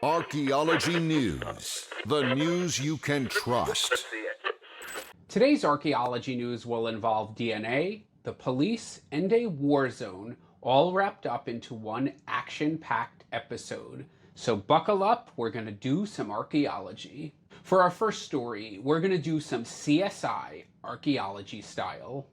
Archaeology News, the news you can trust. Today's archaeology news will involve DNA, the police, and a war zone, all wrapped up into one action-packed episode. So buckle up, we're going to do some archaeology. For our first story, we're going to do some CSI archaeology style.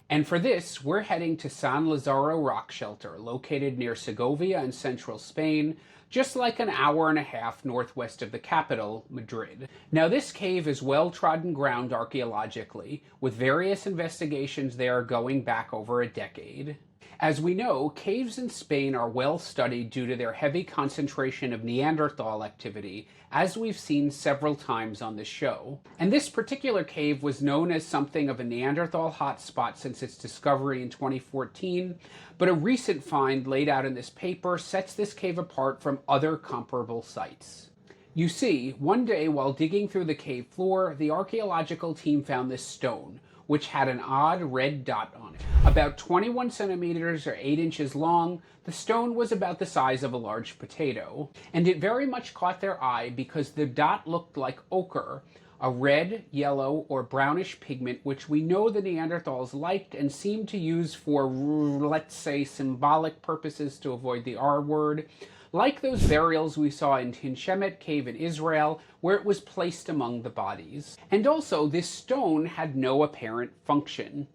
And for this, we're heading to San Lazaro Rock Shelter, located near Segovia in central Spain, just like an hour and a half northwest of the capital, Madrid. Now, this cave is well-trodden ground archaeologically, with various investigations there going back over a decade. As we know, caves in Spain are well studied due to their heavy concentration of Neanderthal activity, as we've seen several times on this show. And this particular cave was known as something of a Neanderthal hotspot since its discovery in 2014, but a recent find laid out in this paper sets this cave apart from other comparable sites. You see, one day while digging through the cave floor, the archaeological team found this stone, which had an odd red dot on it. About 21 centimeters or 8 inches long, the stone was about the size of a large potato. And it very much caught their eye because the dot looked like ochre, a red, yellow, or brownish pigment which we know the Neanderthals liked and seemed to use for, let's say, symbolic purposes to avoid the R word, like those burials we saw in Tin Shemet Cave in Israel, where it was placed among the bodies. And also, this stone had no apparent function.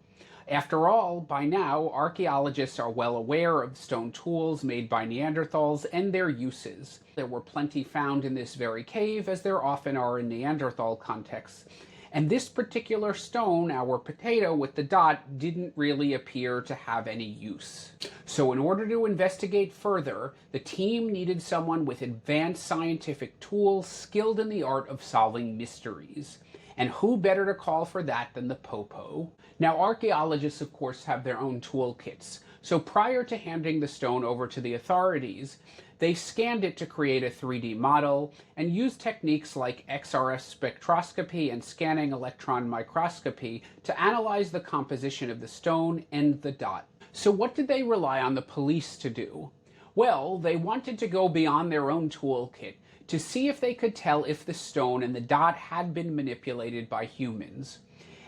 After all, by now, archaeologists are well aware of stone tools made by Neanderthals and their uses. There were plenty found in this very cave, as there often are in Neanderthal contexts. And this particular stone, our potato with the dot, didn't really appear to have any use. So in order to investigate further, the team needed someone with advanced scientific tools skilled in the art of solving mysteries. And who better to call for that than the Popo? Now, archaeologists, of course, have their own toolkits. So prior to handing the stone over to the authorities, they scanned it to create a 3D model and used techniques like XRF spectroscopy and scanning electron microscopy to analyze the composition of the stone and the dot. So what did they rely on the police to do? Well, they wanted to go beyond their own toolkit to see if they could tell if the stone and the dot had been manipulated by humans.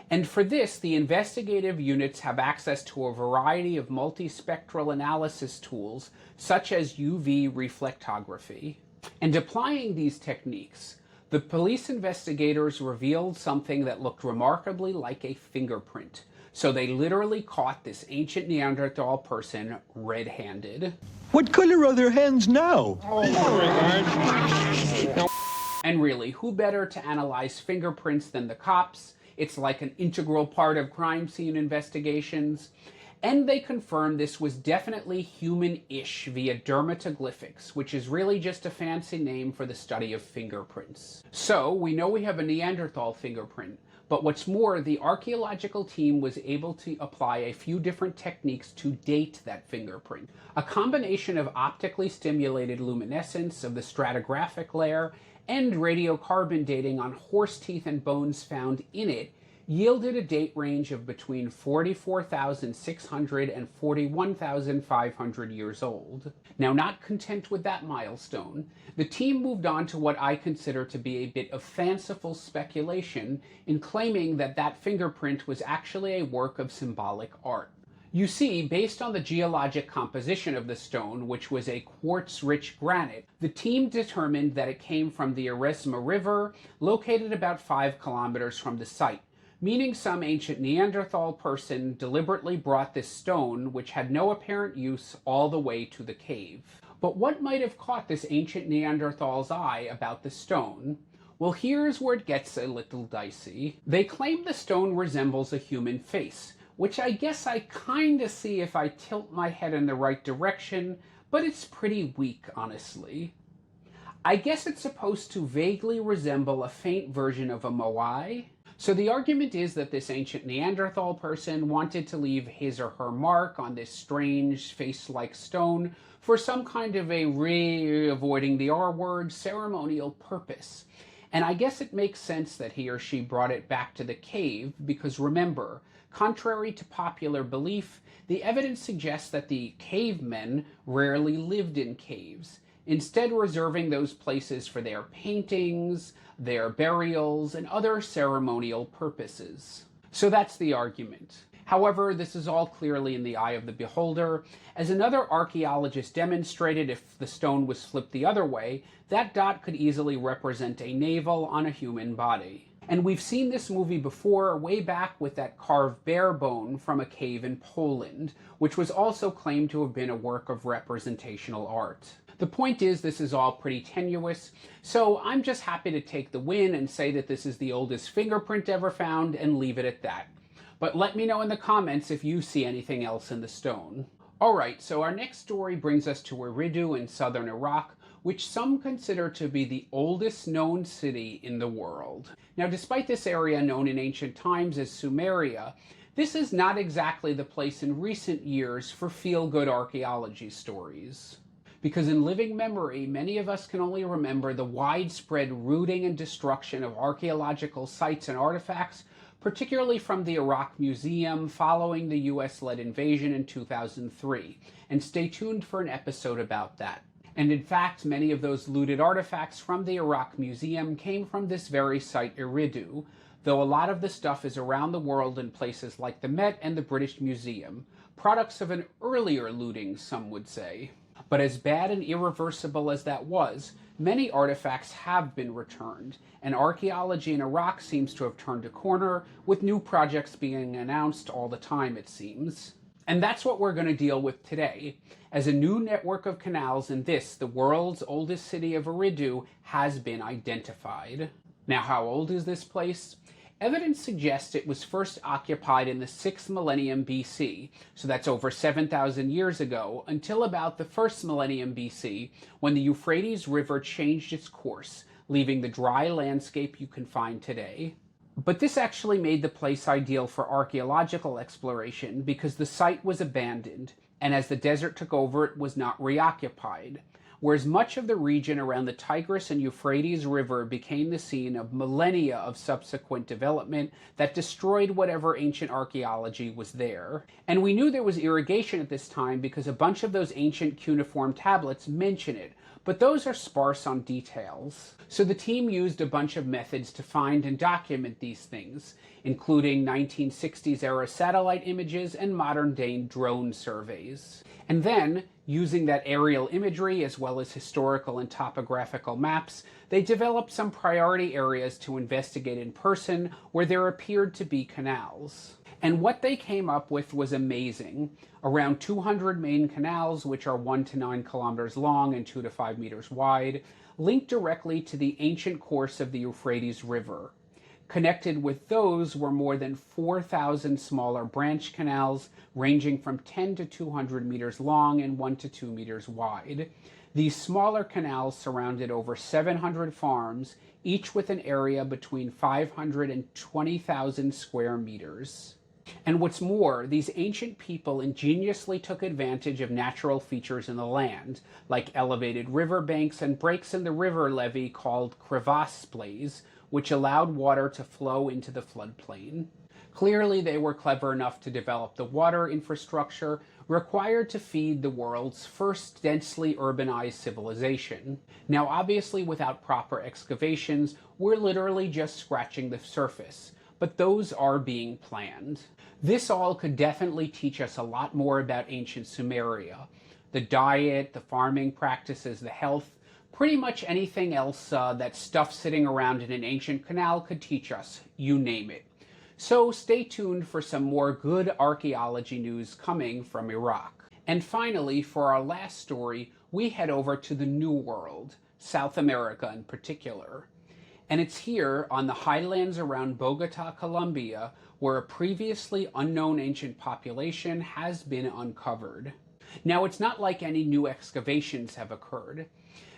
And for this, the investigative units have access to a variety of multispectral analysis tools, such as UV reflectography. And applying these techniques, the police investigators revealed something that looked remarkably like a fingerprint. So they literally caught this ancient Neanderthal person red-handed. What color are their hands now? And really, who better to analyze fingerprints than the cops? It's like an integral part of crime scene investigations. And they confirmed this was definitely human-ish via dermatoglyphics, which is really just a fancy name for the study of fingerprints. So we know we have a Neanderthal fingerprint, but what's more, the archaeological team was able to apply a few different techniques to date that fingerprint. A combination of optically stimulated luminescence of the stratigraphic layer and radiocarbon dating on horse teeth and bones found in it yielded a date range of between 44,600 and 41,500 years old. Now, not content with that milestone, the team moved on to what I consider to be a bit of fanciful speculation in claiming that that fingerprint was actually a work of symbolic art. You see, based on the geologic composition of the stone, which was a quartz-rich granite, the team determined that it came from the Eresma River, located about 5 kilometers from the site, meaning some ancient Neanderthal person deliberately brought this stone, which had no apparent use, all the way to the cave. But what might have caught this ancient Neanderthal's eye about the stone? Well, here's where it gets a little dicey. They claim the stone resembles a human face, which I guess I kinda see if I tilt my head in the right direction, but it's pretty weak, honestly. I guess it's supposed to vaguely resemble a faint version of a moai. So the argument is that this ancient Neanderthal person wanted to leave his or her mark on this strange face-like stone for some kind of a avoiding the R word, ceremonial purpose. And I guess it makes sense that he or she brought it back to the cave because remember, Contrary to popular belief, the evidence suggests that the cavemen rarely lived in caves, instead reserving those places for their paintings, their burials, and other ceremonial purposes. So that's the argument. However, this is all clearly in the eye of the beholder. As another archaeologist demonstrated, if the stone was flipped the other way, that dot could easily represent a navel on a human body. And we've seen this movie before, way back with that carved bear bone from a cave in Poland, which was also claimed to have been a work of representational art. The point is, this is all pretty tenuous, so I'm just happy to take the win and say that this is the oldest fingerprint ever found and leave it at that. But let me know in the comments if you see anything else in the stone. Alright, so our next story brings us to Eridu in southern Iraq, which some consider to be the oldest known city in the world. Now, despite this area known in ancient times as Sumeria, this is not exactly the place in recent years for feel-good archaeology stories. Because in living memory, many of us can only remember the widespread looting and destruction of archaeological sites and artifacts, particularly from the Iraq Museum following the US-led invasion in 2003. And stay tuned for an episode about that. And in fact, many of those looted artifacts from the Iraq Museum came from this very site, Eridu, though a lot of the stuff is around the world in places like the Met and the British Museum, products of an earlier looting, some would say. But as bad and irreversible as that was, many artifacts have been returned, and archaeology in Iraq seems to have turned a corner, with new projects being announced all the time, it seems. And that's what we're going to deal with today, as a new network of canals in this, the world's oldest city of Eridu, has been identified. Now, how old is this place? Evidence suggests it was first occupied in the 6th millennium BC, so that's over 7,000 years ago, until about the 1st millennium BC, when the Euphrates River changed its course, leaving the dry landscape you can find today. But this actually made the place ideal for archaeological exploration because the site was abandoned, and as the desert took over, it was not reoccupied. Whereas much of the region around the Tigris and Euphrates River became the scene of millennia of subsequent development that destroyed whatever ancient archaeology was there. And we knew there was irrigation at this time because a bunch of those ancient cuneiform tablets mention it, but those are sparse on details. So the team used a bunch of methods to find and document these things, including 1960s era satellite images and modern day drone surveys. And then, using that aerial imagery as well as historical and topographical maps, they developed some priority areas to investigate in person where there appeared to be canals. And what they came up with was amazing. Around 200 main canals, which are 1 to 9 kilometers long and 2 to 5 meters wide, linked directly to the ancient course of the Euphrates River. Connected with those were more than 4,000 smaller branch canals, ranging from 10 to 200 meters long and 1 to 2 meters wide. These smaller canals surrounded over 700 farms, each with an area between 500 and 20,000 square meters. And what's more, these ancient people ingeniously took advantage of natural features in the land, like elevated riverbanks and breaks in the river levee called crevasse splays, which allowed water to flow into the floodplain. Clearly, they were clever enough to develop the water infrastructure required to feed the world's first densely urbanized civilization. Now, obviously, without proper excavations, we're literally just scratching the surface, but those are being planned. This all could definitely teach us a lot more about ancient Sumeria. The diet, the farming practices, the health, pretty much anything else that stuff sitting around in an ancient canal could teach us, you name it. So stay tuned for some more good archaeology news coming from Iraq. And finally, for our last story, we head over to the New World, South America in particular. And it's here, on the highlands around Bogota, Colombia, where a previously unknown ancient population has been uncovered. Now, it's not like any new excavations have occurred.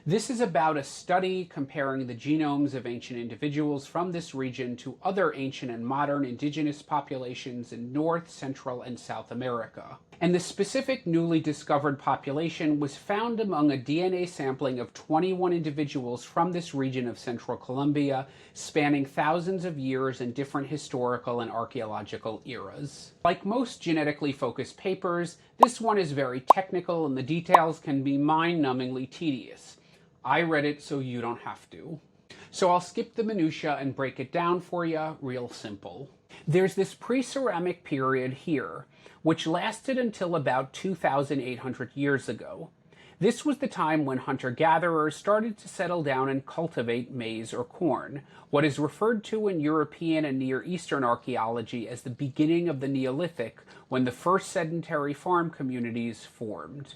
This is about a study comparing the genomes of ancient individuals from this region to other ancient and modern indigenous populations in North, Central, and South America. And the specific newly discovered population was found among a DNA sampling of 21 individuals from this region of central Colombia, spanning thousands of years in different historical and archaeological eras. Like most genetically focused papers, this one is very technical and the details can be mind-numbingly tedious. I read it so you don't have to. So I'll skip the minutia and break it down for you real simple. There's this pre-ceramic period here, which lasted until about 2,800 years ago. This was the time when hunter-gatherers started to settle down and cultivate maize or corn, what is referred to in European and Near Eastern archaeology as the beginning of the Neolithic, when the first sedentary farm communities formed.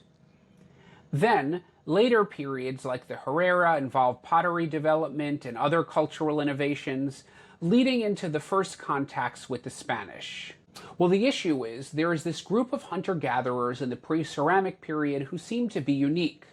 Then, later periods like the Herrera involved pottery development and other cultural innovations, leading into the first contacts with the Spanish. Well, the issue is, there is this group of hunter-gatherers in the pre-ceramic period who seem to be unique.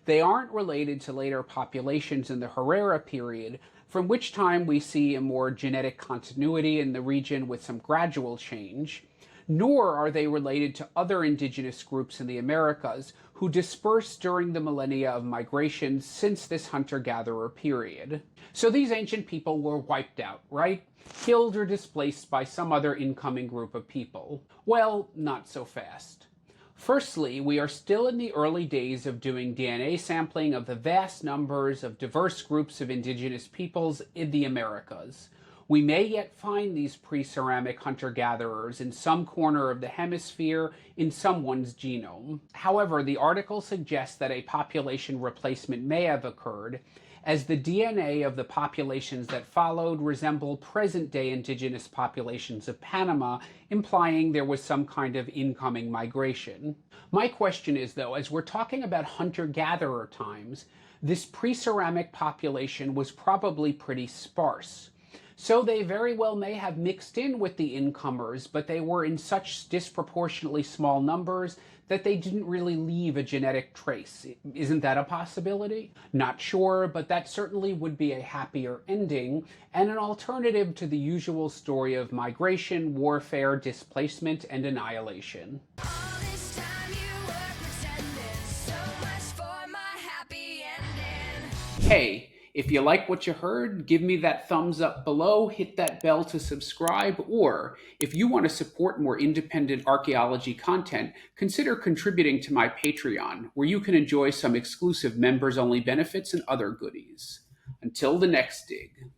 They aren't related to later populations in the Herrera period, from which time we see a more genetic continuity in the region with some gradual change, nor are they related to other indigenous groups in the Americas who dispersed during the millennia of migration since this hunter-gatherer period. So these ancient people were wiped out, right? Killed or displaced by some other incoming group of people. Well, not so fast. Firstly, we are still in the early days of doing DNA sampling of the vast numbers of diverse groups of indigenous peoples in the Americas. We may yet find these pre-ceramic hunter-gatherers in some corner of the hemisphere in someone's genome. However, the article suggests that a population replacement may have occurred, as the DNA of the populations that followed resemble present-day indigenous populations of Panama, implying there was some kind of incoming migration. My question is, though, as we're talking about hunter-gatherer times, this pre-ceramic population was probably pretty sparse. So they very well may have mixed in with the incomers, but they were in such disproportionately small numbers that they didn't really leave a genetic trace. Isn't that a possibility? Not sure, but that certainly would be a happier ending and an alternative to the usual story of migration, warfare, displacement, and annihilation. Hey, if you like what you heard, give me that thumbs up below, hit that bell to subscribe, or if you want to support more independent archaeology content, consider contributing to my Patreon, where you can enjoy some exclusive members-only benefits and other goodies. Until the next dig.